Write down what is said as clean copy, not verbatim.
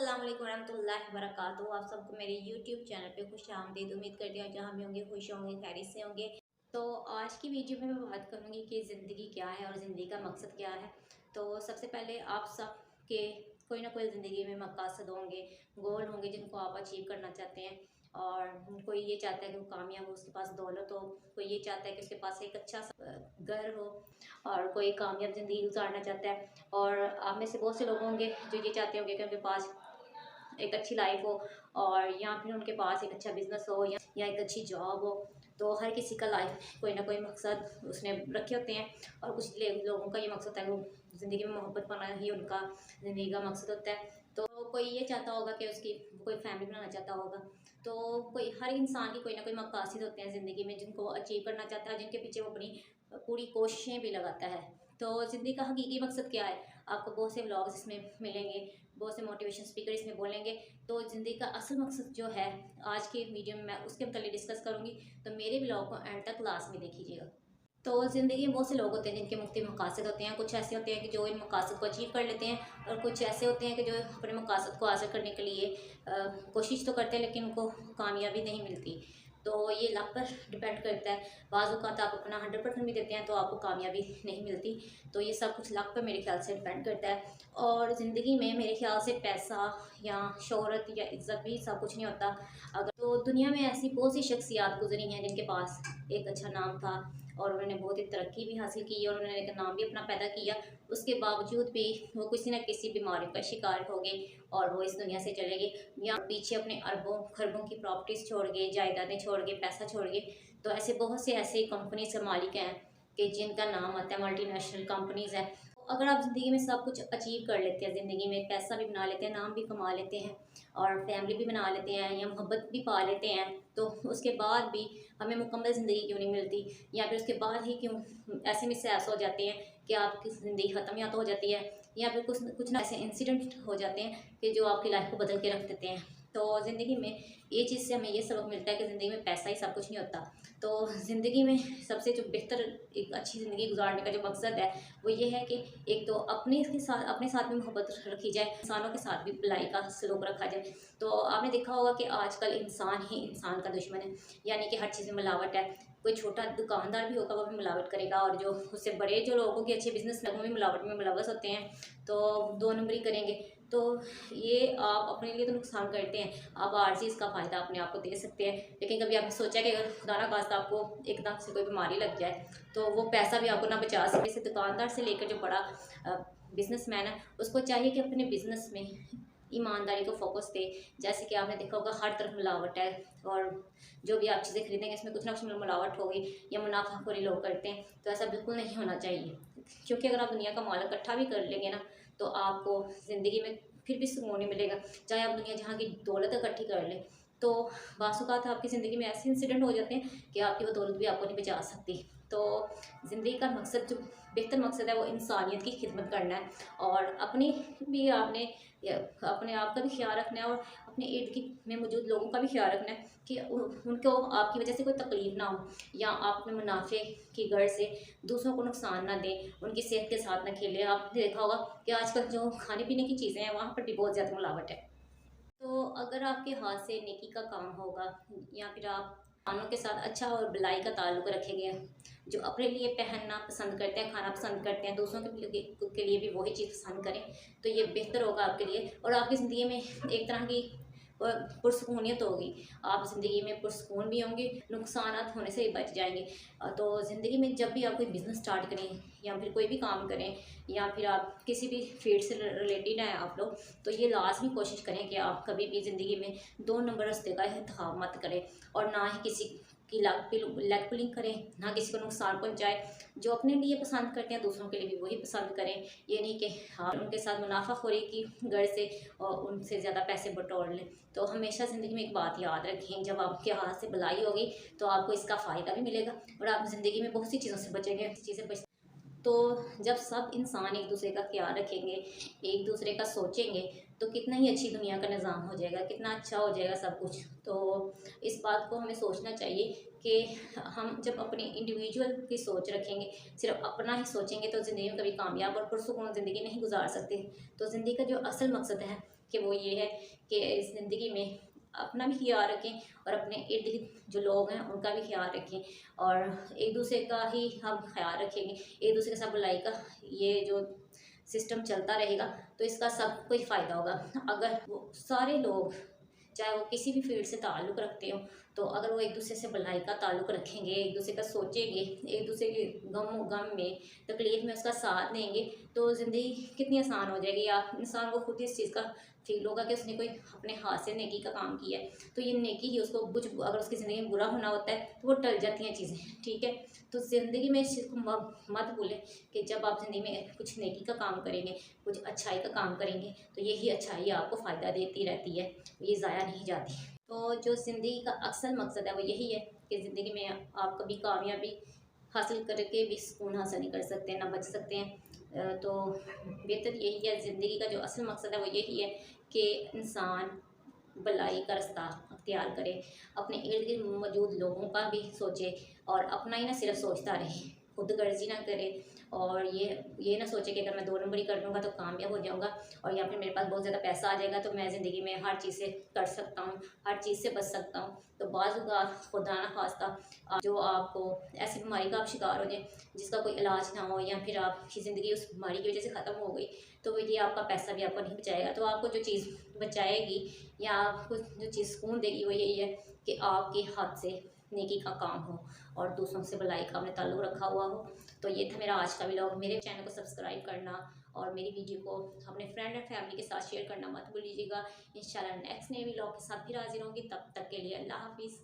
अस्सलाम वालेकुम रहमतुल्लाहि व बरकातहू। आप सबको मेरे यूट्यूब चैनल पे खुश आमदीद। उम्मीद करती हूँ जहाँ भी होंगे खुश होंगे, खैरियत से होंगे। तो आज की वीडियो में मैं बात करूँगी कि ज़िंदगी क्या है और ज़िंदगी का मकसद क्या है। तो सबसे पहले आप सब के कोई ना कोई ज़िंदगी में मकसद होंगे, गोल होंगे जिनको आप अचीव करना चाहते हैं। और कोई ये चाहता है कि वो कामयाब हो, उसके पास दौलत हो। कोई ये चाहता है कि उसके पास एक अच्छा सा घर हो। और कोई कामयाब ज़िंदगी गुजारना चाहता है। और आप में से बहुत से लोग होंगे जो ये चाहते होंगे कि उनके पास एक अच्छी लाइफ हो, और या फिर उनके पास एक अच्छा बिजनेस हो या एक अच्छी जॉब हो। तो हर किसी का लाइफ कोई ना कोई मकसद उसने रखे होते हैं। और कुछ लोगों का ये मकसद है, वो ज़िंदगी में मोहब्बत पाना ही उनका ज़िंदगी का मकसद होता है। तो कोई ये चाहता होगा कि उसकी कोई फैमिली बनाना चाहता होगा। तो कोई हर इंसान की कोई ना कोई मकासद होते हैं ज़िंदगी में जिनको अचीव करना चाहता है, जिनके पीछे वो अपनी पूरी कोशिशें भी लगाता है। तो ज़िंदगी का हकीकी मकसद क्या है, आपको बहुत से व्लॉग्स इसमें मिलेंगे, बहुत से मोटिवेशन स्पीकर इसमें बोलेंगे। तो ज़िंदगी का असल मकसद जो है आज के वीडियो में मैं उसके मतलब डिस्कस करूँगी। तो मेरे व्लॉग को एंड तक लास्ट में देखिएगा। तो ज़िंदगी में बहुत से लोग होते हैं जिनके मुख्तलिफ मकासद होते हैं। कुछ ऐसे होते हैं कि जो इन मकासद को अचीव कर लेते हैं, और कुछ ऐसे होते हैं कि जो अपने मकासद को हासिल करने के लिए कोशिश तो करते हैं लेकिन उनको कामयाबी नहीं मिलती। तो ये लक पर डिपेंड करता है। बाज़ औक़ात आप अपना 100% भी देते हैं तो आपको कामयाबी नहीं मिलती। तो ये सब कुछ लक पर मेरे ख्याल से डिपेंड करता है। और ज़िंदगी में मेरे ख्याल से पैसा या शोहरत या इज़्ज़त भी सब कुछ नहीं होता। अगर तो दुनिया में ऐसी बहुत सी शख्सियात गुजरी हैं जिनके पास एक अच्छा नाम था, और उन्होंने बहुत ही तरक्की भी हासिल की और उन्होंने एक नाम भी अपना पैदा किया। उसके बावजूद भी वो किसी न किसी बीमारी का शिकार हो गए और वो इस दुनिया से चले गए, या पीछे अपने अरबों खरबों की प्रॉपर्टीज़ छोड़ गए, जायदादें छोड़ गए, पैसा छोड़ गए। तो ऐसे बहुत से ऐसे कंपनी से मालिक हैं कि जिनका नाम आता है मल्टीनेशनल कंपनीज़ हैं। अगर आप ज़िंदगी में सब कुछ अचीव कर लेते हैं, ज़िंदगी में पैसा भी बना लेते हैं, नाम भी कमा लेते हैं, और फैमिली भी बना लेते हैं, या मोहब्बत भी पा लेते हैं, तो उसके बाद भी हमें मुकम्मल ज़िंदगी क्यों नहीं मिलती, या फिर उसके बाद ही क्यों ऐसे में से ऐसा हो जाते हैं कि आपकी ज़िंदगी ख़त्म या तो हो जाती है, या फिर कुछ कुछ ना ऐसे इंसिडेंट हो जाते हैं कि जो आपकी लाइफ को बदल के रख देते हैं। तो ज़िंदगी में ये चीज़ से हमें ये सबक मिलता है कि ज़िंदगी में पैसा ही सब कुछ नहीं होता। तो ज़िंदगी में सबसे जो बेहतर एक अच्छी ज़िंदगी गुजारने का जो मकसद है वो ये है कि एक तो अपने साथ भी मोहब्बत रखी जाए, इंसानों के साथ भी भलाई का सलूक रखा जाए। तो आपने देखा होगा कि आजकल इंसान ही इंसान का दुश्मन है, यानी कि हर चीज़ में मिलावट है। कोई छोटा दुकानदार भी होगा वो भी मिलावट करेगा, और जो उससे बड़े जो लोगों के अच्छे बिजनेस में मिलावट में मुलव्वस होते हैं, तो दो नंबरी करेंगे। तो ये आप अपने लिए तो नुकसान करते हैं, आप आर्जी इसका फ़ायदा अपने आप को दे सकते हैं। लेकिन कभी आपने सोचा कि अगर खुदा ना खास्ता आपको एकदम से कोई बीमारी लग जाए तो वो पैसा भी आपको ना बचा सके। जैसे दुकानदार से लेकर जो बड़ा बिजनेसमैन है, उसको चाहिए कि अपने बिजनेस में ईमानदारी को फोकस दे। जैसे कि आपने देखा होगा हर तरफ मिलावट है, और जो भी आप चीज़ें खरीदेंगे इसमें कुछ ना कुछ मिलावट होगी, या मुनाफाखोरी लोग करते हैं। तो ऐसा बिल्कुल नहीं होना चाहिए, क्योंकि अगर आप दुनिया का माल इकट्ठा भी कर लेंगे ना, तो आपको ज़िंदगी में फिर भी सुकून नहीं मिलेगा, चाहे आप दुनिया जहाँ की दौलत इकट्ठी कर लें। तो बासुकात आपकी ज़िंदगी में ऐसे इंसिडेंट हो जाते हैं कि आपकी वो दौलत भी आपको नहीं बचा सकती। तो ज़िंदगी का मकसद जो बेहतर मकसद है वो इंसानियत की खिदमत करना है, और अपनी भी आपने अपने आप का भी ख्याल रखना है, और अपने इर्द गिर्द में मौजूद लोगों का भी ख्याल रखना है कि उनको आपकी वजह से कोई तकलीफ ना हो, या आप अपने मुनाफे की गर्ज से दूसरों को नुकसान ना दें, उनकी सेहत के साथ ना खेलें। आपने देखा होगा कि आजकल जो खाने पीने की चीज़ें हैं वहाँ पर भी बहुत ज़्यादा मिलावट है। तो अगर आपके हाथ से नेकी का काम होगा, या फिर आप खानों के साथ अच्छा और भलाई का ताल्लुक़ रखेंगे, जो अपने लिए पहनना पसंद करते हैं, खाना पसंद करते हैं, दूसरों के लिए भी वही चीज़ पसंद करें, तो ये बेहतर होगा आपके लिए, और आपकी ज़िंदगी में एक तरह की पुरसुकूनियत होगी। आप ज़िंदगी में पुरसुकून भी होंगे, नुकसानात होने से भी बच जाएंगे। तो ज़िंदगी में जब भी आप कोई बिज़नेस स्टार्ट करें, या फिर कोई भी काम करें, या फिर आप किसी भी फील्ड से रिलेटेड हैं आप लोग, तो ये लाजमी कोशिश करें कि आप कभी भी ज़िंदगी में दो नंबर रास्ते का इंतखाब मत करें, और ना ही किसी की लेग पुलिंग करें, ना किसी को नुकसान पहुंचाए। जो अपने लिए पसंद करते हैं दूसरों के लिए भी वही पसंद करें। ये नहीं कि हाँ उनके साथ मुनाफाखोरी की गर्ज से और उनसे ज़्यादा पैसे बटोर लें। तो हमेशा ज़िंदगी में एक बात याद रखें, जब आपके हाथ से भलाई होगी तो आपको इसका फ़ायदा भी मिलेगा, और आप ज़िंदगी में बहुत सी चीज़ों से बचेंगे, चीज़ें बच। तो जब सब इंसान एक दूसरे का ख्याल रखेंगे, एक दूसरे का सोचेंगे, तो कितना ही अच्छी दुनिया का निज़ाम हो जाएगा, कितना अच्छा हो जाएगा सब कुछ। तो इस बात को हमें सोचना चाहिए कि हम जब अपनी इंडिविजुअल की सोच रखेंगे, सिर्फ अपना ही सोचेंगे, तो ज़िंदगी में कभी कामयाब और पुरसुकून ज़िंदगी नहीं गुजार सकते। तो ज़िंदगी का जो असल मकसद है कि वो ये है कि इस ज़िंदगी में अपना भी ख्याल रखें और अपने इर्द गिर्द जो लोग हैं उनका भी ख्याल रखें, और एक दूसरे का ही हम ख्याल रखेंगे, एक दूसरे के साथ बुराई का ये जो सिस्टम चलता रहेगा तो इसका सब कोई फ़ायदा होगा। अगर वो सारे लोग, चाहे वो किसी भी फील्ड से ताल्लुक़ रखते हो, तो अगर वो एक दूसरे से भलाई का ताल्लुक़ रखेंगे, एक दूसरे का सोचेंगे, एक दूसरे के गम में, तकलीफ़ में उसका साथ देंगे, तो ज़िंदगी कितनी आसान हो जाएगी। या इंसान को खुद ही इस चीज़ का फ़ील होगा कि उसने कोई अपने हाथ से नेकी का काम किया है, तो ये नेकी ही उसको कुछ, अगर उसकी ज़िंदगी में बुरा होना होता है तो वो टल जाती हैं चीज़ें, ठीक है। तो ज़िंदगी में इस चीज़ को मत भूलें कि जब आप ज़िंदगी में कुछ नेकी का काम करेंगे, कुछ अच्छाई का काम करेंगे, तो यही अच्छाई आपको फ़ायदा देती रहती है, ये ज़ाया नहीं जाती। तो जो ज़िंदगी का अक्सर मकसद है वो यही है कि ज़िंदगी में आप कभी कामयाबी हासिल करके भी सुकून हासिल नहीं कर सकते, ना बच सकते हैं। तो बेहतर यही है, ज़िंदगी का जो असल मकसद है वो यही है कि इंसान भलाई का रास्ता अख्तियार करे, अपने इर्द गिर्द मौजूद लोगों का भी सोचे, और अपना ही ना सिर्फ सोचता रहे, खुद गर्जी ना करे, और ये ना सोचे कि अगर मैं 2 नंबरी कर लूँगा तो कामयाब हो जाऊँगा, और या फिर मेरे पास बहुत ज़्यादा पैसा आ जाएगा तो मैं ज़िंदगी में हर चीज़ से कर सकता हूँ, हर चीज़ से बच सकता हूँ। तो बाज़ औक़ात खुदा ना ख़ास्ता जो आपको ऐसी बीमारी का आप शिकार हो जाएँ जिसका कोई इलाज ना हो, या फिर आपकी ज़िंदगी उस बीमारी की वज़ह से ख़त्म हो गई, तो ये आपका पैसा भी आपको नहीं बचाएगा। तो आपको जो चीज़ बचाएगी या आपको जो चीज़ सुकून देगी वो यही है कि आपके हाथ से नेकी का काम हो और दूसरों से भलाई का आपने ताल्लुक़ रखा हुआ हो। तो ये था मेरा आज का व्लॉग। मेरे चैनल को सब्सक्राइब करना और मेरी वीडियो को अपने फ्रेंड एंड फैमिली के साथ शेयर करना मत भूलिएगा। इंशाल्लाह नेक्स्ट नए व्लॉग के साथ फिर हाज़िर होंगी, तब तक के लिए अल्लाह हाफ़िज़।